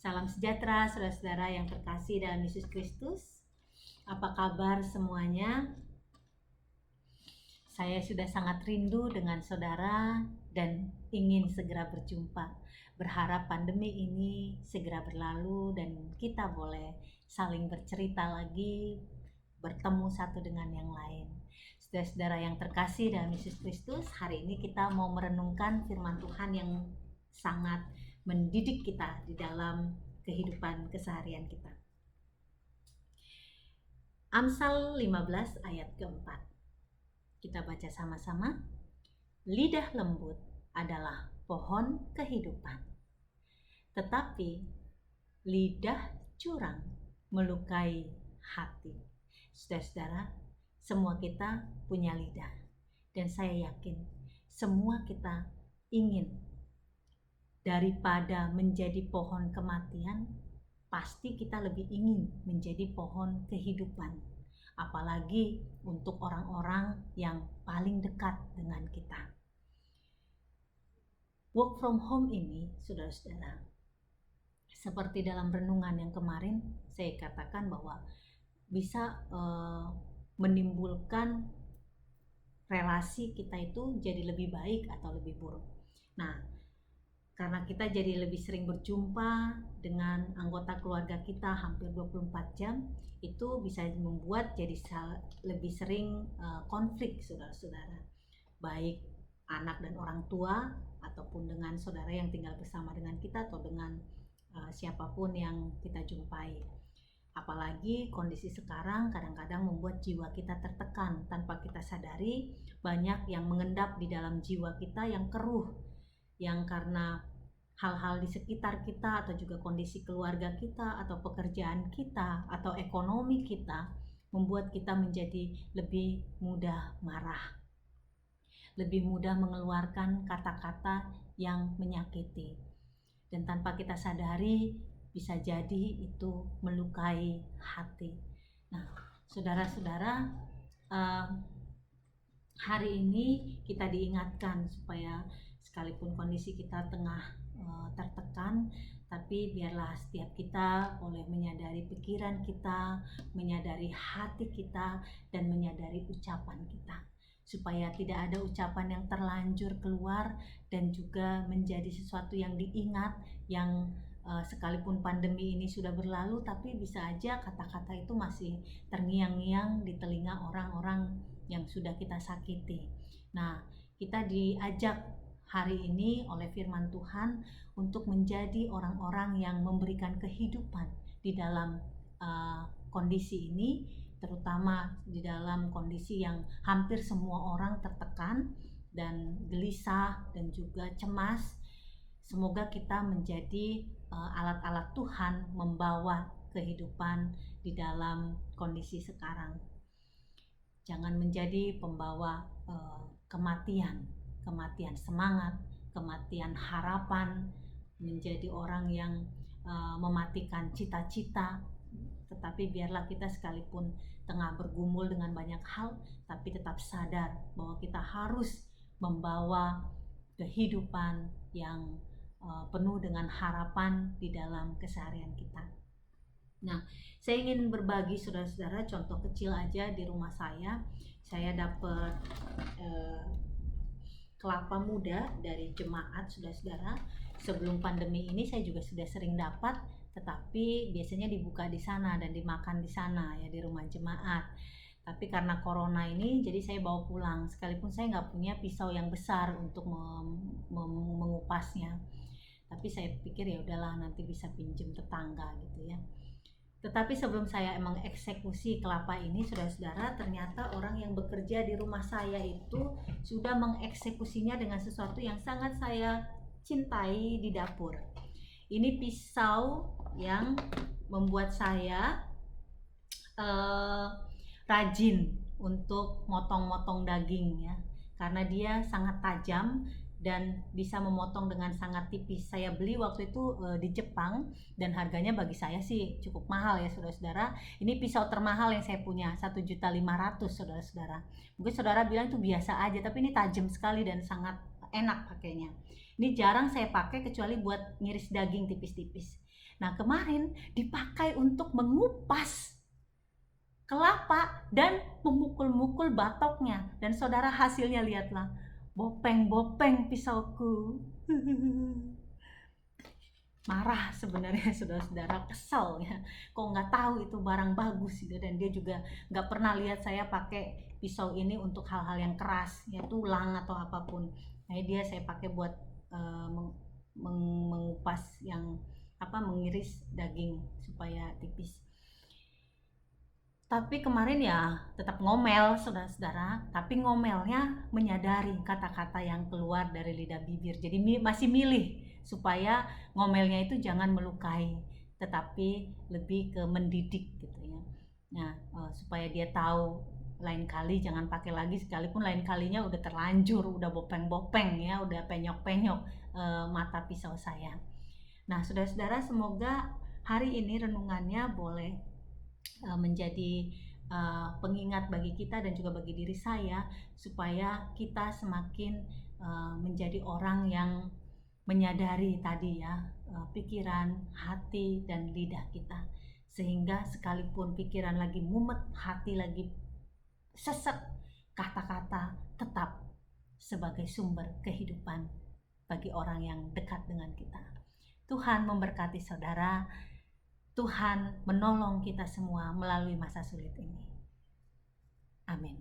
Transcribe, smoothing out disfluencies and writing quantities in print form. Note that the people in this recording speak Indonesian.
Salam sejahtera saudara-saudara yang terkasih dalam Yesus Kristus. Apa kabar semuanya? Saya sudah sangat rindu dengan saudara dan ingin segera berjumpa. Berharap pandemi ini segera berlalu dan kita boleh saling bercerita lagi, bertemu satu dengan yang lain. Saudara-saudara yang terkasih dalam Yesus Kristus, hari ini kita mau merenungkan firman Tuhan yang sangat mendidik kita di dalam kehidupan keseharian kita. Amsal 15 ayat keempat. Kita baca sama-sama. Lidah lembut adalah pohon kehidupan, tetapi lidah curang melukai hati. Saudara-saudara, semua kita punya lidah, dan saya yakin semua kita ingin daripada menjadi pohon kematian, pasti kita lebih ingin menjadi pohon kehidupan. Apalagi untuk orang-orang yang paling dekat dengan kita. Work from home ini, saudara-saudara, seperti dalam renungan yang kemarin saya katakan bahwa bisa menimbulkan relasi kita itu jadi lebih baik atau lebih buruk. Nah, karena kita jadi lebih sering berjumpa dengan anggota keluarga kita hampir 24 jam, itu bisa membuat jadi lebih sering konflik saudara-saudara. Baik anak dan orang tua, ataupun dengan saudara yang tinggal bersama dengan kita, atau dengan siapapun yang kita jumpai. Apalagi kondisi sekarang kadang-kadang membuat jiwa kita tertekan tanpa kita sadari. Banyak yang mengendap di dalam jiwa kita yang keruh, yang karena hal-hal di sekitar kita, atau juga kondisi keluarga kita, atau pekerjaan kita, atau ekonomi kita, membuat kita menjadi lebih mudah marah, lebih mudah mengeluarkan kata-kata yang menyakiti, dan tanpa kita sadari bisa jadi itu melukai hati. Nah, saudara-saudara, hari ini kita diingatkan supaya sekalipun kondisi kita tengah tertekan, tapi biarlah setiap kita boleh menyadari pikiran kita, menyadari hati kita, dan menyadari ucapan kita, supaya tidak ada ucapan yang terlanjur keluar dan juga menjadi sesuatu yang diingat, yang sekalipun pandemi ini sudah berlalu, tapi bisa aja kata-kata itu masih terngiang-ngiang di telinga orang-orang yang sudah kita sakiti. Nah, kita diajak hari ini oleh firman Tuhan untuk menjadi orang-orang yang memberikan kehidupan di dalam kondisi ini, terutama di dalam kondisi yang hampir semua orang tertekan dan gelisah dan juga cemas. Semoga kita menjadi alat-alat Tuhan membawa kehidupan di dalam kondisi sekarang. Jangan menjadi pembawa kematian semangat, kematian harapan, menjadi orang yang mematikan cita-cita. Tetapi biarlah kita sekalipun tengah bergumul dengan banyak hal, tapi tetap sadar bahwa kita harus membawa kehidupan yang penuh dengan harapan di dalam keseharian kita. Nah, saya ingin berbagi saudara-saudara contoh kecil aja di rumah saya. Saya dapat kelapa muda dari jemaat, saudara-saudara. Sebelum pandemi ini saya juga sudah sering dapat, tetapi biasanya dibuka di sana dan dimakan di sana ya, di rumah jemaat. Tapi karena corona ini, jadi saya bawa pulang, sekalipun saya nggak punya pisau yang besar untuk mengupasnya. Tapi saya pikir ya udahlah, nanti bisa pinjem tetangga gitu ya. Tetapi sebelum saya emang eksekusi kelapa ini, saudara-saudara, ternyata orang yang bekerja di rumah saya itu sudah mengeksekusinya dengan sesuatu yang sangat saya cintai di dapur. Ini pisau yang membuat saya rajin untuk motong-motong daging ya, karena dia sangat tajam dan bisa memotong dengan sangat tipis. Saya beli waktu itu di Jepang, dan harganya bagi saya sih cukup mahal ya saudara-saudara. Ini pisau termahal yang saya punya, 1.500.000 saudara-saudara. Mungkin saudara bilang itu biasa aja, tapi ini tajam sekali dan sangat enak pakainya. Ini jarang saya pakai kecuali buat ngiris daging tipis-tipis. Nah, kemarin dipakai untuk mengupas kelapa dan memukul-mukul batoknya. Dan saudara, hasilnya lihatlah, bopeng-bopeng pisauku. Marah sebenarnya saudara-saudara, kesel ya, kok nggak tahu itu barang bagus gitu. Dan dia juga nggak pernah lihat saya pakai pisau ini untuk hal-hal yang keras ya, tulang atau apapun. Nah, dia saya pakai buat mengupas yang mengiris daging supaya tipis. Tapi kemarin ya tetap ngomel saudara-saudara, tapi ngomelnya menyadari kata-kata yang keluar dari lidah bibir. Jadi masih milih supaya ngomelnya itu jangan melukai, tetapi lebih ke mendidik gitu ya. Nah, supaya dia tahu lain kali jangan pakai lagi, sekalipun lain kalinya udah terlanjur, udah bopeng-bopeng ya, udah penyok-penyok mata pisau saya. Nah, saudara-saudara, semoga hari ini renungannya boleh menjadi pengingat bagi kita dan juga bagi diri saya, supaya kita semakin menjadi orang yang menyadari tadi ya, pikiran, hati, dan lidah kita, sehingga sekalipun pikiran lagi mumet, hati lagi sesek, kata-kata tetap sebagai sumber kehidupan bagi orang yang dekat dengan kita. Tuhan memberkati saudara. Tuhan menolong kita semua melalui masa sulit ini. Amin.